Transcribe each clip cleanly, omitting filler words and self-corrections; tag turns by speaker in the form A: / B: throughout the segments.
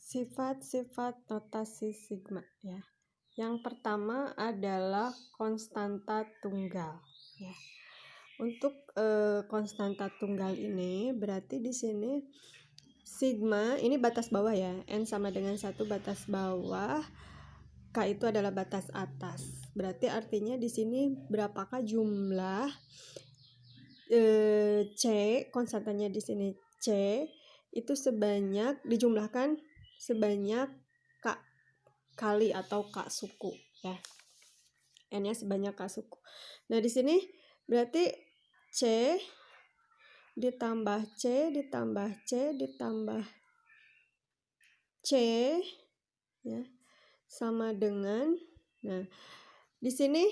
A: Sifat-sifat notasi sigma ya. Yang pertama adalah konstanta tunggal ya. Untuk konstanta tunggal ini berarti di sini sigma ini batas bawah ya. N sama dengan 1 batas bawah, K itu adalah batas atas. Berarti artinya di sini berapakah jumlah C, konstantanya di sini C itu sebanyak dijumlahkan sebanyak K kali atau K suku ya. N-nya sebanyak K suku. Nah, di sini berarti C ditambah C ditambah C ditambah C ya sama dengan, nah di sini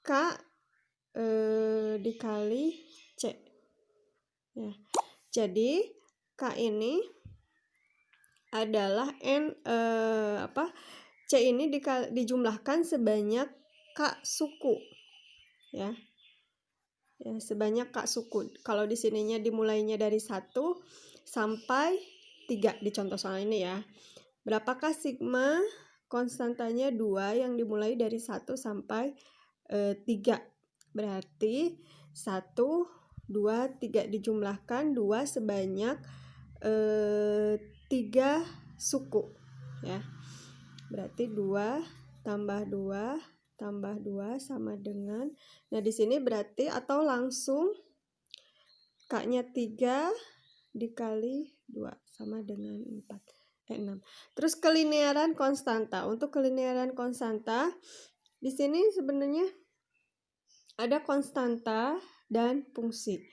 A: K dikali C ya. Jadi K ini adalah C ini dijumlahkan sebanyak K suku ya. Ya, sebanyak K suku. Kalau di sininya dimulainya dari 1 sampai 3 di contoh soal ini ya. Berapakah sigma? Konstantanya 2 yang dimulai dari 1 sampai 3. Berarti 1, 2, 3 dijumlahkan 2 sebanyak 3 suku ya. Berarti 2 tambah 2 tambah 2 sama dengan, nah di sini berarti atau langsung K-nya 3 dikali 2 sama dengan 6. Terus kelinearan konstanta. Untuk kelinearan konstanta di sini sebenarnya ada konstanta dan fungsi.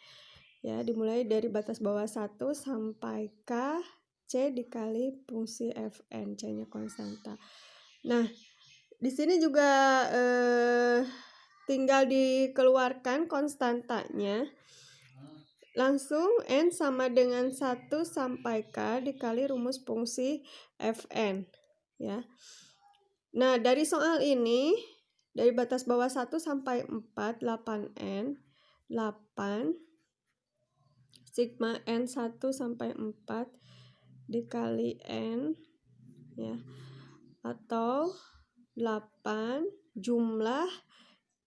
A: Ya, dimulai dari batas bawah 1 sampai K C dikali fungsi Fn, C-nya konstanta. Nah, di sini juga tinggal dikeluarkan konstantanya. Langsung N sama dengan 1 sampai K dikali rumus fungsi Fn ya. Nah, dari soal ini dari batas bawah 1 sampai 4 8N 8 sigma N 1 sampai 4 dikali N ya, atau 8 jumlah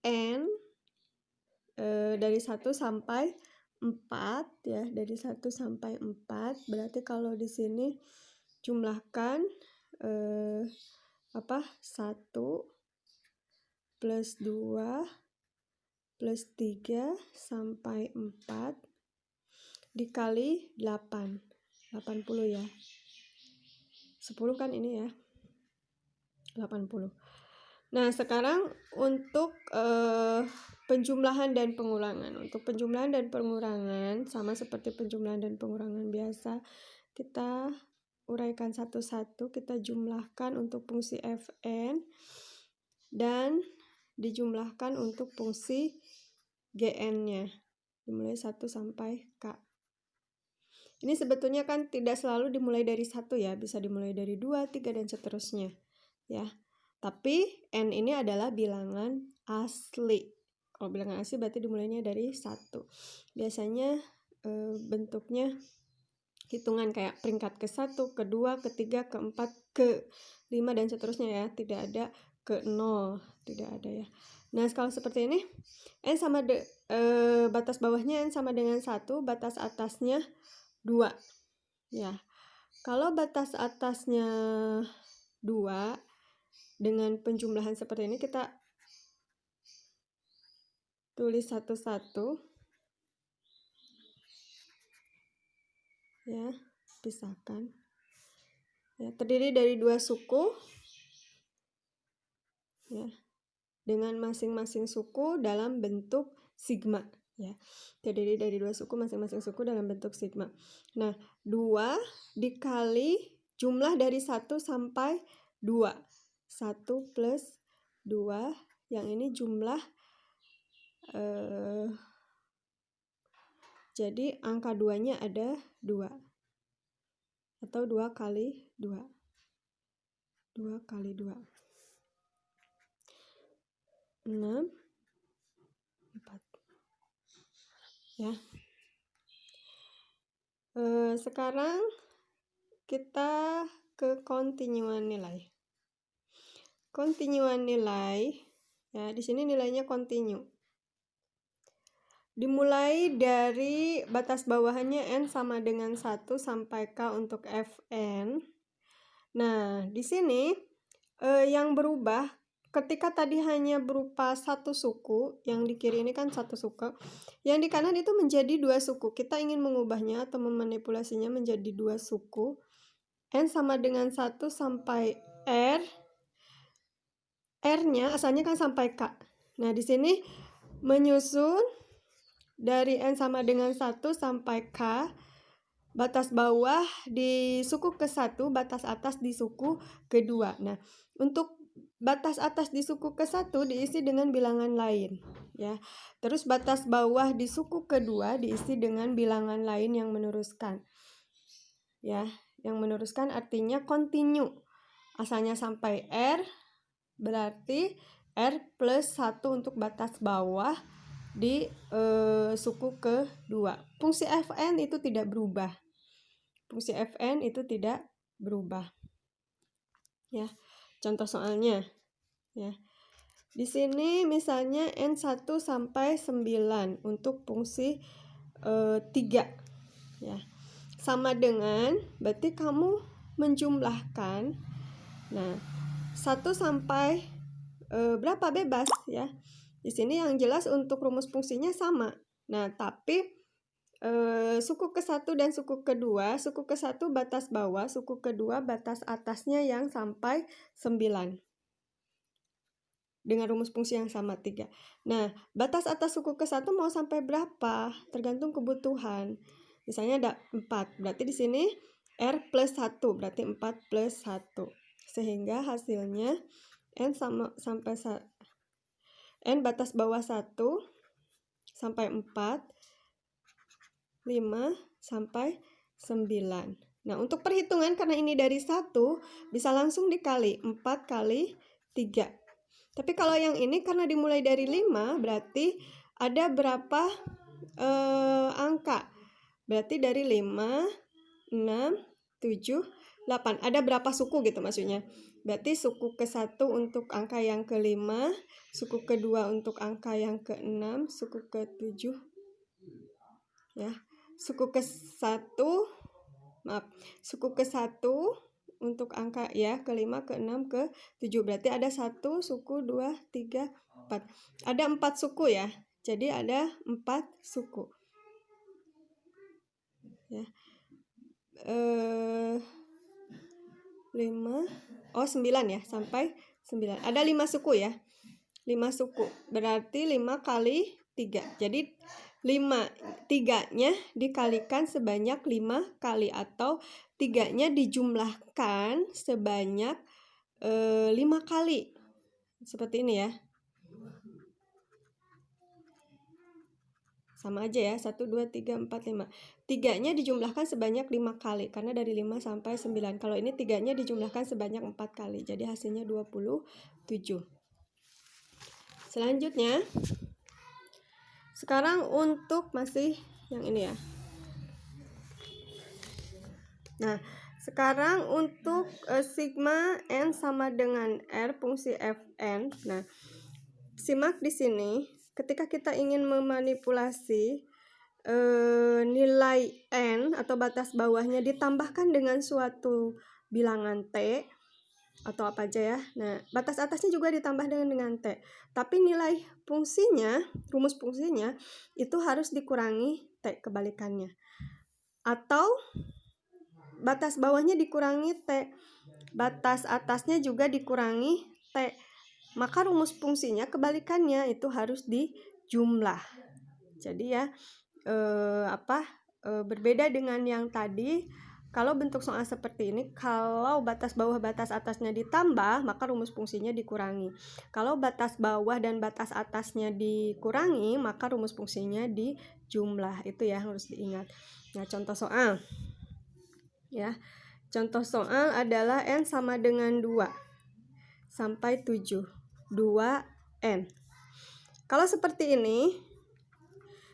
A: N dari 1 sampai 4 ya, dari 1 sampai 4. Berarti kalau di sini jumlahkan 1 plus 2 plus 3 sampai 4 dikali 8 80 ya. 10 kan ini ya, 80. Nah, sekarang untuk penjumlahan dan pengurangan. Untuk penjumlahan dan pengurangan sama seperti penjumlahan dan pengurangan biasa, kita uraikan satu-satu, kita jumlahkan untuk fungsi Fn dan dijumlahkan untuk fungsi Gn-nya. Dimulai 1 sampai K. Ini sebetulnya kan tidak selalu dimulai dari 1 ya, bisa dimulai dari 2, 3 dan seterusnya ya. Tapi N ini adalah bilangan asli. Kalau bilangan asli berarti dimulainya dari 1. Biasanya bentuknya hitungan kayak peringkat ke-1, ke-2, ke-3, ke-4, ke-5 dan seterusnya ya. Tidak ada ke-0, tidak ada ya. Nah, kalau seperti ini N sama batas bawahnya N sama dengan 1, batas atasnya 2 ya. Kalau batas atasnya 2 dengan penjumlahan seperti ini, kita tulis satu-satu ya, pisahkan ya. Terdiri dari 2 suku ya, dengan masing-masing suku dalam bentuk sigma ya. Terdiri dari 2 suku, masing-masing suku dalam bentuk sigma. Nah, 2 dikali jumlah dari 1 sampai 2. 1 plus 2, yang ini jumlah jadi angka 2-nya ada 2 atau 2 kali 2. 2 kali 2 6 4 ya. Sekarang kita ke kontinuan nilai. Kontinuan nilai, ya di sini nilainya kontinu. Dimulai dari batas bawahannya n sama dengan 1 sampai k untuk fn. Nah, di sini yang berubah ketika tadi hanya berupa satu suku, yang di kiri ini kan satu suku, yang di kanan itu menjadi dua suku. Kita ingin mengubahnya atau memanipulasinya menjadi dua suku. N sama dengan 1 sampai R. R-nya asalnya kan sampai K. Nah, di sini menyusun dari N sama dengan 1 sampai K, batas bawah di suku ke-1, batas atas di suku kedua. Nah, untuk batas atas di suku ke-1 diisi dengan bilangan lain, ya. Terus batas bawah di suku kedua diisi dengan bilangan lain yang meneruskan. Ya, yang meneruskan artinya kontinu. Asalnya sampai R, berarti R plus 1 untuk batas bawah di suku kedua. Fungsi Fn itu tidak berubah. Fungsi Fn itu tidak berubah. Ya, contoh soalnya. Ya. Di sini misalnya N1 sampai 9 untuk fungsi 3. Ya. Sama dengan, berarti kamu menjumlahkan. Nah, 1 sampai berapa bebas ya. Di sini yang jelas untuk rumus fungsinya sama. Nah, tapi suku ke-1 dan suku kedua, suku ke-1 batas bawah, suku kedua batas atasnya yang sampai 9. Dengan rumus fungsi yang sama 3. Nah, batas atas suku ke-1 mau sampai berapa? Tergantung kebutuhan. Misalnya ada 4, berarti di sini R plus 1, berarti 4 plus 1. Sehingga hasilnya N sampai N batas bawah 1 sampai 4, 5 sampai 9. Nah, untuk perhitungan karena ini dari 1 bisa langsung dikali 4 kali 3. Tapi kalau yang ini karena dimulai dari 5 berarti ada berapa angka? Berarti dari 5, 6, 7, 8. Ada berapa suku gitu maksudnya. Berarti suku ke-1 untuk angka yang ke-5, suku kedua untuk angka yang ke-6, suku ke-7. Ya. Suku ke-1, suku ke-1 untuk angka ya ke-5, ke-6, ke-7. Berarti ada 1 suku, 2, 3, 4. Ada 4 suku ya. Jadi ada 4 suku. Ya. 9 ya, sampai 9. Ada 5 suku ya. 5 suku. Berarti 5 kali 3. Jadi 3-nya dikalikan sebanyak 5 kali atau 3-nya dijumlahkan sebanyak 5 kali. Seperti ini ya. Sama aja ya, 1, 2, 3, 4, 5. 3-nya dijumlahkan sebanyak 5 kali, karena dari 5 sampai 9. Kalau ini 3-nya dijumlahkan sebanyak 4 kali, jadi hasilnya 27. Selanjutnya, sekarang untuk masih yang ini ya. Nah, sekarang untuk sigma N sama dengan R fungsi Fn. Nah, simak di sini, ketika kita ingin memanipulasi nilai N atau batas bawahnya ditambahkan dengan suatu bilangan T atau apa aja ya. Nah, batas atasnya juga ditambah dengan T. Tapi nilai fungsinya, rumus fungsinya itu harus dikurangi T kebalikannya. Atau batas bawahnya dikurangi T, batas atasnya juga dikurangi T. Maka rumus fungsinya kebalikannya itu harus dijumlah. Jadi ya berbeda dengan yang tadi. Kalau bentuk soal seperti ini, kalau batas bawah batas atasnya ditambah, maka rumus fungsinya dikurangi. Kalau batas bawah dan batas atasnya dikurangi, maka rumus fungsinya dijumlah. Itu ya harus diingat. Nah, contoh soal. Ya. Contoh soal adalah N sama dengan 2 sampai 7. 2N. Kalau seperti ini,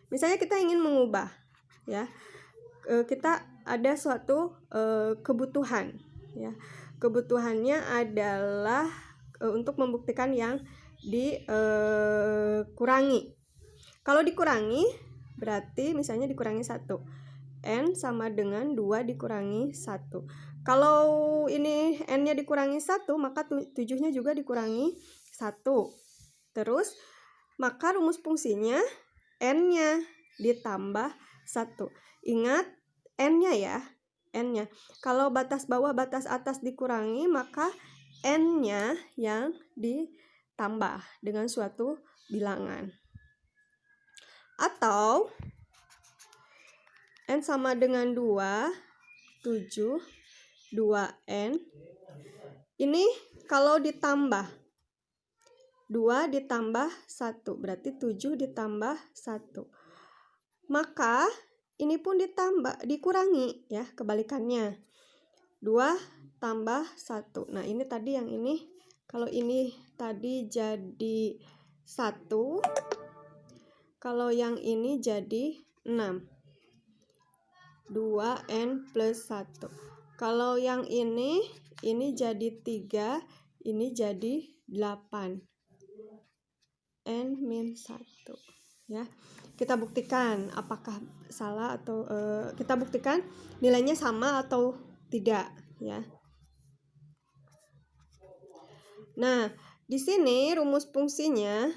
A: misalnya kita ingin mengubah, ya, kita ada suatu kebutuhan. ya. Kebutuhannya adalah untuk membuktikan yang dikurangi. Kalau dikurangi berarti misalnya dikurangi 1. N sama dengan 2 dikurangi 1. Kalau ini N-nya dikurangi 1, maka 7-nya juga dikurangi 1. Terus, maka rumus fungsinya N-nya ditambah 1. Ingat N-nya ya, N-nya. Kalau batas bawah, batas atas dikurangi, maka N-nya yang ditambah dengan suatu bilangan. Atau N sama dengan 2, 7, 2N. Ini kalau ditambah 2 ditambah 1, berarti 7 ditambah 1. Maka ini pun dikurangi ya, kebalikannya. 2 tambah 1. Nah, ini tadi yang ini, kalau ini tadi jadi 1, kalau yang ini jadi 6. 2N plus 1. Kalau yang ini jadi 3, ini jadi 8. N-1 ya. Kita buktikan apakah salah atau kita buktikan nilainya sama atau tidak ya. Nah, di sini rumus fungsinya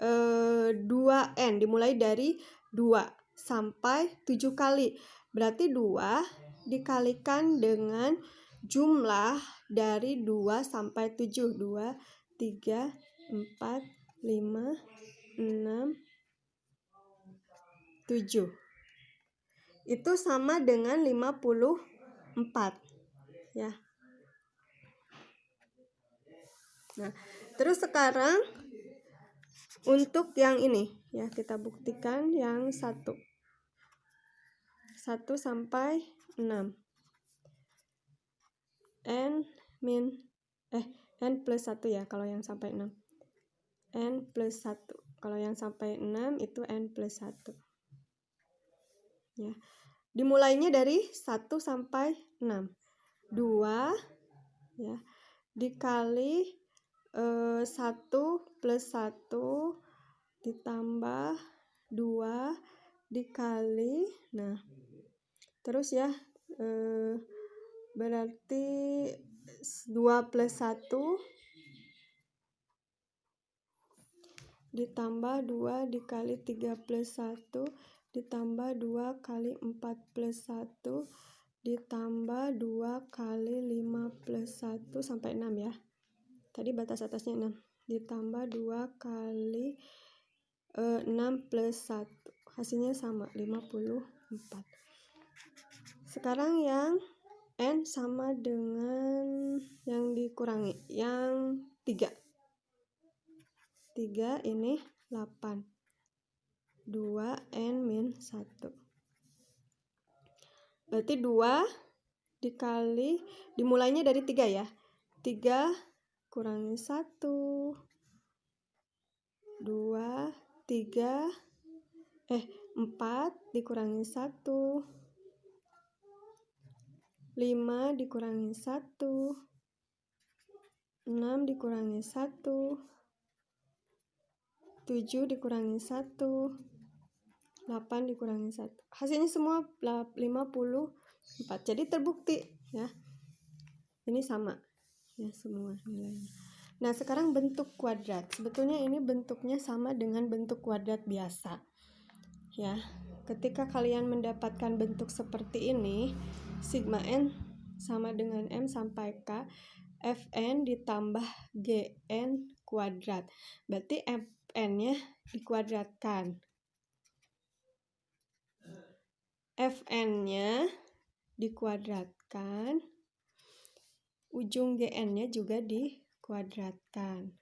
A: 2N dimulai dari 2 sampai 7 kali. Berarti 2 dikalikan dengan jumlah dari 2 sampai 7. 2, 3, 4, 5, 6, 7. Itu sama dengan 54 ya. Nah, terus sekarang untuk yang ini ya, kita buktikan yang 1 sampai 6. N plus 1 ya kalau yang sampai 6. N plus 1. Kalau yang sampai 6 itu N plus 1. Ya. Dimulainya dari 1 sampai 6. 2 ya, dikali 1 plus 1 ditambah 2 dikali, nah terus ya, berarti 2 plus 1 ditambah 2 dikali 3 plus 1 ditambah 2 kali 4 plus 1 ditambah 2 kali 5 plus 1 sampai 6 ya. Tadi batas atasnya 6. Ditambah 2 kali 6 plus 1. Hasilnya sama, 54. Sekarang yang N sama dengan yang dikurangi, yang 3. 3 ini 8. 2N min 1. Berarti 2 dikali, dimulainya dari 3 ya. 3 kurangi 1. 2, 3, 4 dikurangi 1. 5 dikurangi 1. 6 dikurangi 1. 7 dikurangi 1. 8 dikurangi 1. Hasilnya semua 54. Jadi terbukti ya. Ini sama ya semua nilainya. Nah, sekarang bentuk kuadrat. Sebetulnya ini bentuknya sama dengan bentuk kuadrat biasa. Ya. Ketika kalian mendapatkan bentuk seperti ini, sigma n sama dengan m sampai k, fn ditambah gn kuadrat. Berarti fn-nya dikuadratkan. Fn-nya dikuadratkan, ujung gn-nya juga dikuadratkan.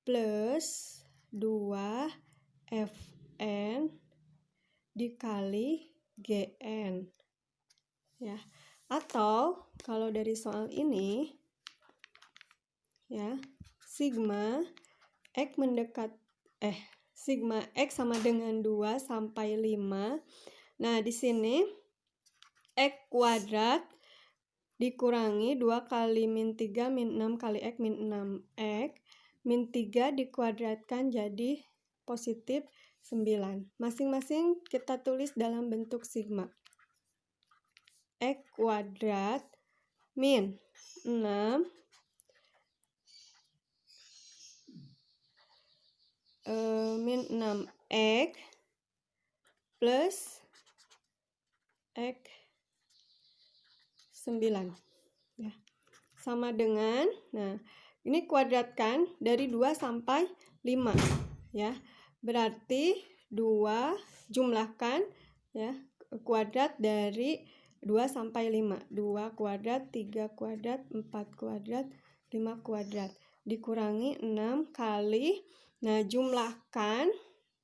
A: Plus 2fn dikali gn. Ya. Atau kalau dari soal ini ya, sigma x sigma x sama dengan 2 sampai 5. Nah, di sini x kuadrat dikurangi 2 kali min 3 min 6 kali X min 6X. Min 3 dikuadratkan jadi positif 9. Masing-masing kita tulis dalam bentuk sigma. X kuadrat min 6 min 6X plus X 9 ya. Sama dengan, nah ini kuadratkan dari 2 sampai 5 ya. Berarti 2 jumlahkan ya, kuadrat dari 2 sampai 5. 2 kuadrat, 3 kuadrat, 4 kuadrat, 5 kuadrat. Dikurangi 6 kali, nah jumlahkan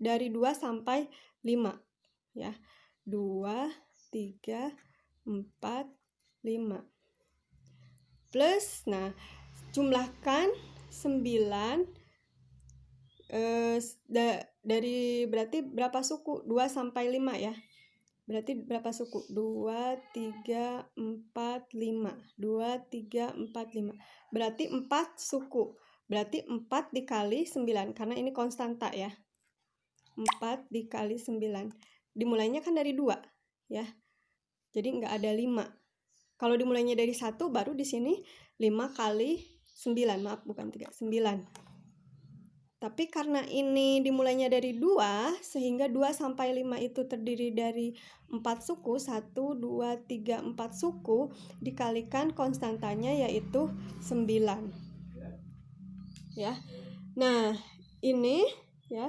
A: dari 2 sampai 5 ya. 2, 3, 4, 5. Plus, nah jumlahkan 9 dari berarti berapa suku? 2 sampai 5 ya. Berarti berapa suku? 2, 3, 4, 5. 2, 3, 4, 5. Berarti 4 suku. Berarti 4 dikali 9. Karena ini konstanta ya. 4 dikali 9. Dimulainya kan dari 2 ya. Jadi nggak ada 5. Kalau dimulainya dari 1 baru di sini 5 kali 9. Maaf, bukan 3. 9. Tapi karena ini dimulainya dari 2, sehingga 2 sampai 5 itu terdiri dari 4 suku, 1, 2, 3, 4 suku, dikalikan konstantanya yaitu 9. Ya. Nah, ini ya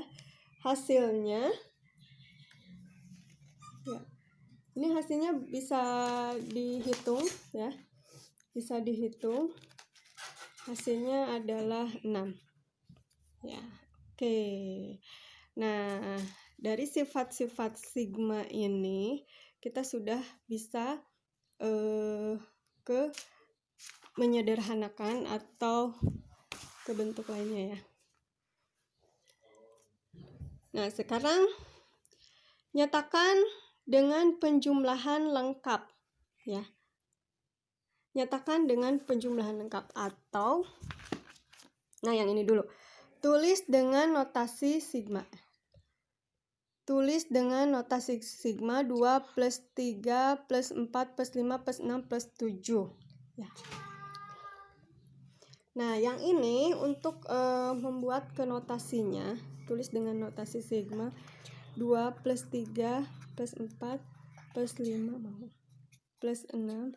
A: hasilnya ya. Ini hasilnya bisa dihitung ya. Bisa dihitung. Hasilnya adalah 6. Ya, oke. Nah, dari sifat-sifat sigma ini kita sudah bisa ke menyederhanakan atau ke bentuk lainnya ya. Nah, sekarang nyatakan dengan penjumlahan lengkap ya. Nyatakan dengan penjumlahan lengkap atau, nah yang ini dulu. Tulis dengan notasi sigma. Tulis dengan notasi sigma 2 plus 3 plus 4 plus 5 plus 6 plus 7. Ya. Nah, yang ini untuk membuat kenotasinya, tulis dengan notasi sigma 2 plus 3 plus 4 plus 5 plus 6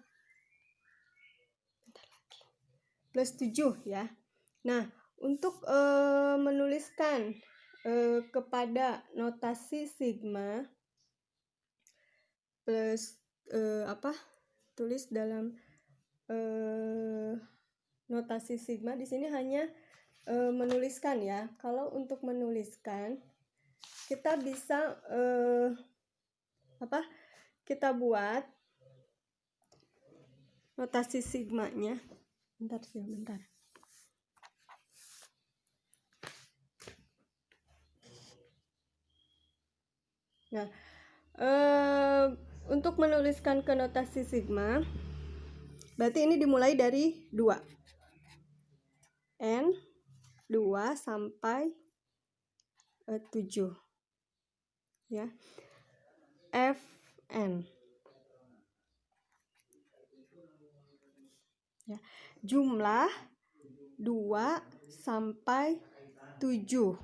A: plus 7 ya. Nah, untuk menuliskan kepada notasi sigma plus tulis dalam notasi sigma di sini hanya menuliskan ya. Kalau untuk menuliskan kita bisa kita buat notasi sigmanya. Bentar. Nah, untuk menuliskan ke notasi sigma, berarti ini dimulai dari 2. N 2 sampai 7. Ya. Fn. Ya. Jumlah 2 sampai 7.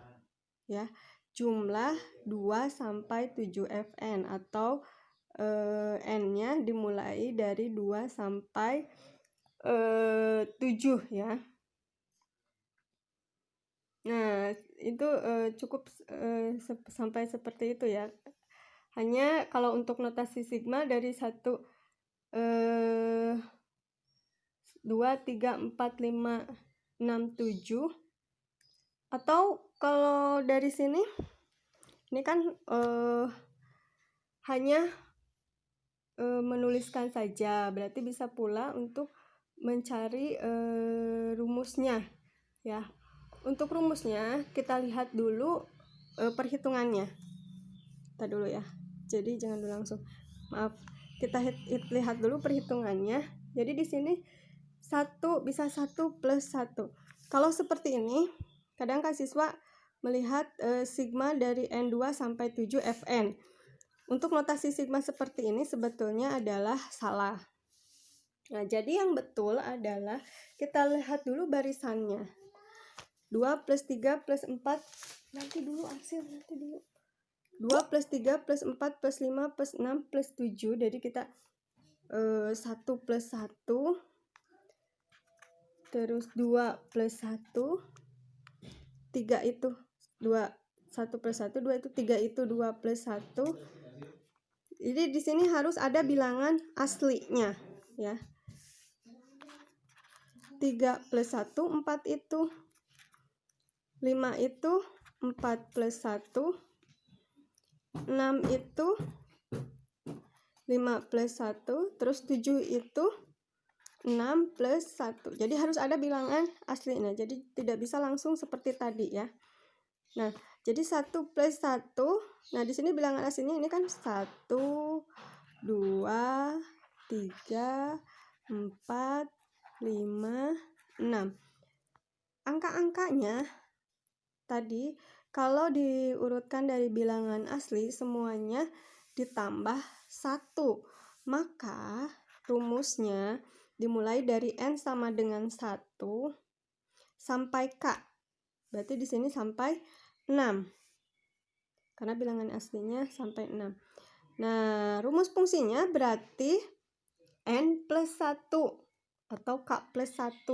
A: Ya. Jumlah 2 sampai 7 Fn atau N-nya dimulai dari 2 sampai 7 ya. Nah, itu cukup sampai seperti itu ya. Hanya kalau untuk notasi sigma dari 1 2 3 4 5 6 7, atau kalau dari sini ini kan hanya menuliskan saja, berarti bisa pula untuk mencari rumusnya ya. Untuk rumusnya kita lihat dulu perhitungannya. Kita dulu ya. Jadi jangan dulu langsung. Maaf, kita lihat dulu perhitungannya. Jadi di sini 1 bisa 1 plus 1. Kalau seperti ini, kadang kan siswa melihat sigma dari N2 sampai 7 Fn. Untuk notasi sigma seperti ini sebetulnya adalah salah. Nah, jadi yang betul adalah kita lihat dulu barisannya. 2 plus 3 plus 4, nanti dulu Arsil, nanti dulu. 2 plus 3 plus 4 plus 5 plus 6 plus 7, jadi kita 1 plus 1, terus 2 plus 1, 3 itu 2, 1 plus 1, 2 itu 3 itu 2 plus 1. Jadi di sini harus ada bilangan aslinya ya. 3 plus 1 4 itu. 5 itu 4 plus 1. 6 itu 5 plus 1, terus 7 itu 6 plus 1. Jadi harus ada bilangan aslinya. Jadi tidak bisa langsung seperti tadi ya. Nah, jadi 1 plus 1. Nah, di sini bilangan aslinya ini kan 1, 2, 3, 4, 5, 6. Angka-angkanya tadi kalau diurutkan dari bilangan asli semuanya ditambah 1. Maka rumusnya dimulai dari N sama dengan 1 sampai K. Berarti di sini sampai 6. Karena bilangan aslinya sampai 6. Nah, rumus fungsinya berarti N plus 1 atau K plus 1.